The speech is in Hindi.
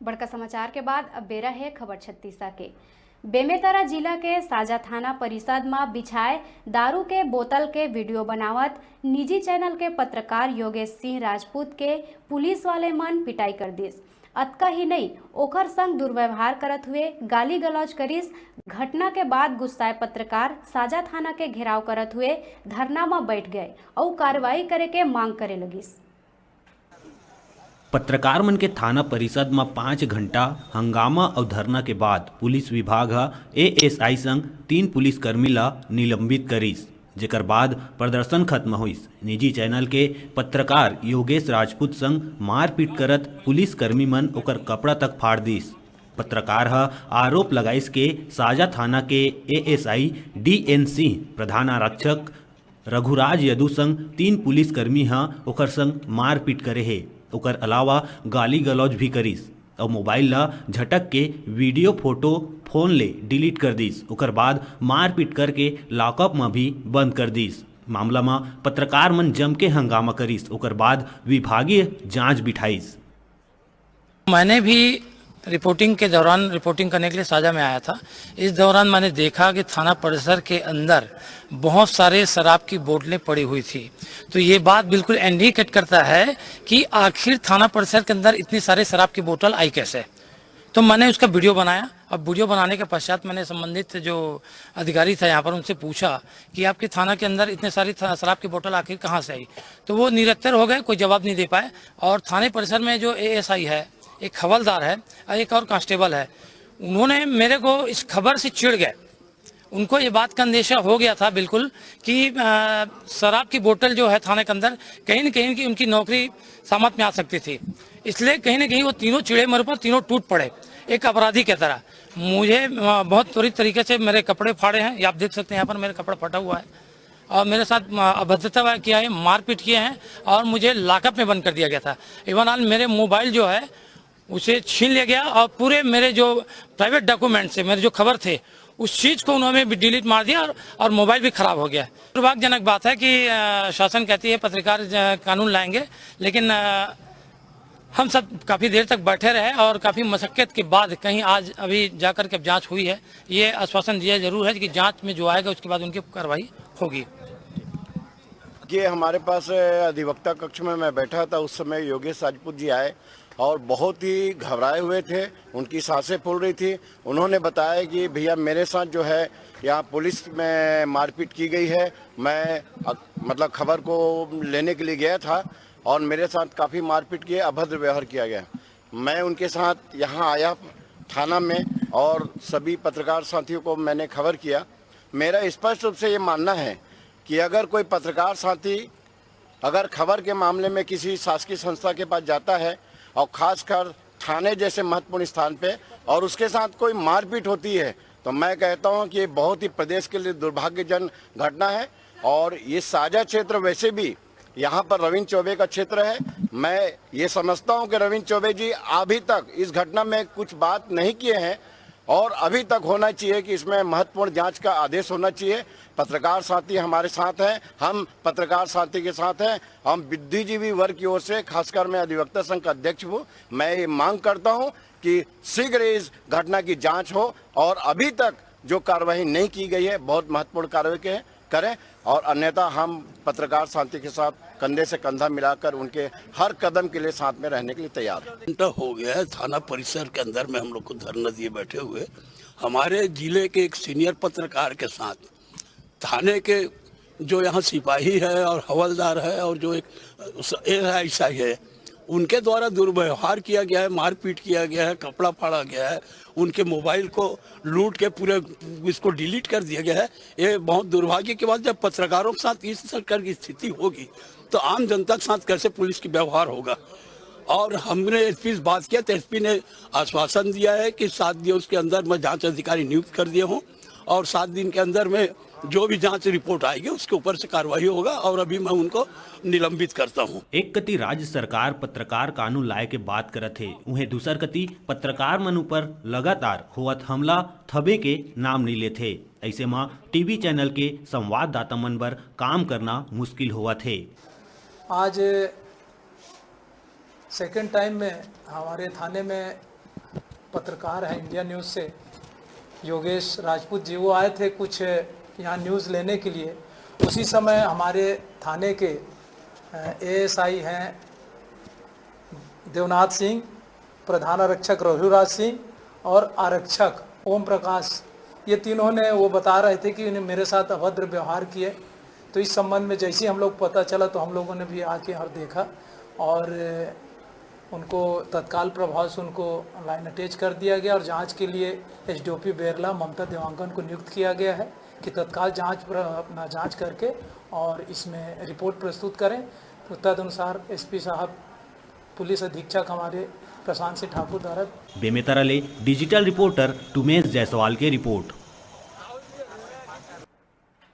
बड़का समाचार के बाद अब बेरा है खबर छत्तीसा के। बेमेतरा जिला के साजा थाना परिषद में बिछाए दारू के बोतल के वीडियो बनावत निजी चैनल के पत्रकार योगेश सिंह राजपूत के पुलिस वाले मन पिटाई कर दिस। अतका ही नहीं, ओकर संग दुर्व्यवहार करत हुए गाली गलौज करिस। घटना के बाद गुस्साए पत्रकार साजा थाना के घेराव करत हुए धरना में बैठ गए और कार्रवाई करे के मांग करे लगिस। पत्रकार मन के थाना परिषद में 5 घंटा हंगामा और धरना के बाद पुलिस विभाग एएसआई संग 3 पुलिसकर्मी ला निलंबित करिस, जेकर बाद प्रदर्शन खत्म होइस। निजी चैनल के पत्रकार योगेश राजपूत संग मारपीट करत पुलिसकर्मी मन ओकर कपड़ा तक फाड़ दिस। पत्रकार आरोप लगाइस के साजा थाना के एएसआई डीएन सिंह, प्रधान आरक्षक रघुराज यदु संग 3 पुलिसकर्मी ओकर संग मारपीट करे हे। ओकर अलावा गाली गलौज भी करिस और मोबाइल ला झटक के वीडियो फोटो फोन ले डिलीट कर दिस। ओकर बाद मारपीट करके लॉकअप में भी बंद कर दिस। मामला में पत्रकार मन जम के हंगामा करिस। ओकर बाद विभागीय जांच बिठाइस। मैंने भी रिपोर्टिंग के दौरान रिपोर्टिंग करने के लिए साजा में आया था। इस दौरान मैंने देखा कि थाना परिसर के अंदर बहुत सारे शराब की बोतलें पड़ी हुई थी। तो ये बात बिल्कुल इंडिकेट करता है कि आखिर थाना परिसर के अंदर इतनी सारे शराब की बोतल आई कैसे। तो मैंने उसका वीडियो बनाया और वीडियो बनाने के पश्चात मैंने संबंधित जो अधिकारी था यहाँ पर उनसे पूछा कि आपके थाना के अंदर इतने सारी शराब की बोतल आखिर कहाँ से आई। तो वो निरत्तर हो गए, कोई जवाब नहीं दे पाए। और थाने परिसर में जो एएसआई है, एक हवलदार है और एक और कांस्टेबल है, उन्होंने मेरे को इस खबर से चिढ़ गए। उनको ये बात का अंदेशा हो गया था बिल्कुल कि शराब की बोतल जो है थाने के अंदर कहीं न कहीं की उनकी नौकरी सामत में आ सकती थी। इसलिए कहीं न कहीं वो तीनों चिड़े मेरे ऊपर, तीनों टूट पड़े एक अपराधी की तरह। मुझे बहुत त्वरित तरीके से मेरे कपड़े फाड़े हैं, ये आप देख सकते हैं, यहाँ पर मेरा कपड़ा फटा हुआ है और मेरे साथ अभद्रता किया है, मारपीट किए हैं और मुझे लॉकअप में बंद कर दिया गया था। इवन ऑल मेरे मोबाइल जो है उसे छीन लिया गया और पूरे मेरे जो प्राइवेट डॉक्यूमेंट्स है, मेरे जो खबर थे, उस चीज़ को उन्होंने भी डिलीट मार दिया और मोबाइल भी खराब हो गया। दुर्भाग्यजनक बात है कि शासन कहती है पत्रकार कानून लाएंगे, लेकिन हम सब काफ़ी देर तक बैठे रहे और काफ़ी मशक्क़त के बाद कहीं आज अभी जाकर के जांच हुई है। ये आश्वासन दिया जरूर है कि जांच में जो आएगा उसके बाद उनकी कार्रवाई होगी। ये हमारे पास अधिवक्ता कक्ष में मैं बैठा था, उस समय योगेश राजपूत जी आए और बहुत ही घबराए हुए थे, उनकी सांसें फूल रही थी। उन्होंने बताया कि भैया मेरे साथ जो है यहाँ पुलिस में मारपीट की गई है। मैं मतलब खबर को लेने के लिए गया था और मेरे साथ काफ़ी मारपीट किए, अभद्र व्यवहार किया गया। मैं उनके साथ यहाँ आया थाना में और सभी पत्रकार साथियों को मैंने खबर किया। मेरा स्पष्ट रूप से ये मानना है कि अगर कोई पत्रकार साथी अगर खबर के मामले में किसी शासकीय संस्था के पास जाता है और खासकर थाने जैसे महत्वपूर्ण स्थान पे और उसके साथ कोई मारपीट होती है, तो मैं कहता हूं कि ये बहुत ही प्रदेश के लिए दुर्भाग्यजनक घटना है। और ये साझा क्षेत्र वैसे भी यहाँ पर रविंद्र चौबे का क्षेत्र है। मैं ये समझता हूं कि रविंद्र चौबे जी अभी तक इस घटना में कुछ बात नहीं किए हैं और अभी तक होना चाहिए कि इसमें महत्वपूर्ण जांच का आदेश होना चाहिए। पत्रकार साथी हमारे साथ हैं, हम पत्रकार साथी के साथ हैं। हम बुद्धिजीवी वर्ग की ओर से, खासकर मैं अधिवक्ता संघ का अध्यक्ष हूँ, मैं ये मांग करता हूँ कि शीघ्र इस घटना की जांच हो और अभी तक जो कार्रवाई नहीं की गई है बहुत महत्वपूर्ण कार्रवाई करें और अन्यथा हम पत्रकार साथी के साथ कंधे से कंधा मिलाकर उनके हर कदम के लिए साथ में रहने के लिए तैयार हैं। घंटा हो गया है थाना परिसर के अंदर में हम लोग को धरना दिए बैठे हुए। हमारे जिले के एक सीनियर पत्रकार के साथ थाने के जो यहाँ सिपाही है और हवलदार है और जो एक एएसआई है, उनके द्वारा दुर्व्यवहार किया गया है, मारपीट किया गया है, कपड़ा फाड़ा गया है, उनके मोबाइल को लूट के पूरे इसको डिलीट कर दिया गया है। ये बहुत दुर्भाग्य की बात। जब पत्रकारों के साथ इस सरकार की स्थिति होगी तो आम जनता के साथ कैसे पुलिस की व्यवहार होगा। और हमने एसपी से बात किया तो एसपी ने आश्वासन दिया है कि 7 दिनों के अंदर मैं जांच अधिकारी नियुक्त कर दिए हूँ और 7 दिन के अंदर में जो भी जांच रिपोर्ट आएगी उसके ऊपर से कार्रवाई होगा और अभी मैं उनको निलंबित करता हूं। एक कति राज्य सरकार पत्रकार कानून लाए के बात करत है, उन्हें दूसर कति पत्रकार मन ऊपर लगातार होवत हमला थबे के नाम नहीं लेते। ऐसे में टीवी चैनल के संवाददाता मन बर काम करना मुश्किल हुआ थे। आज सेकंड टाइम में हमारे थाने में पत्रकार हैं इंडिया न्यूज़ से, योगेश राजपूत जी, वो आए थे कुछ यहाँ न्यूज़ लेने के लिए। उसी समय हमारे थाने के एएसआई हैं देवनाथ सिंह, प्रधान आरक्षक रघुराज सिंह और आरक्षक ओम प्रकाश, ये तीनों ने वो बता रहे थे कि इन्हें मेरे साथ अभद्र व्यवहार किए। तो इस संबंध में जैसे ही हम लोग पता चला तो हम लोगों ने भी आके और देखा और उनको तत्काल प्रभाव से उनको लाइन अटैच कर दिया गया और जांच के लिए एसडीओपी बेरला ममता देवांगन को नियुक्त किया गया है कि तत्काल अपना जांच करके और इसमें रिपोर्ट प्रस्तुत करें। तो तदनुसार एसपी साहब, पुलिस अधीक्षक हमारे प्रशांत सिंह ठाकुर द्वारा बेमेतरा ले डिजिटल रिपोर्टर टुमेश जायसवाल की रिपोर्ट।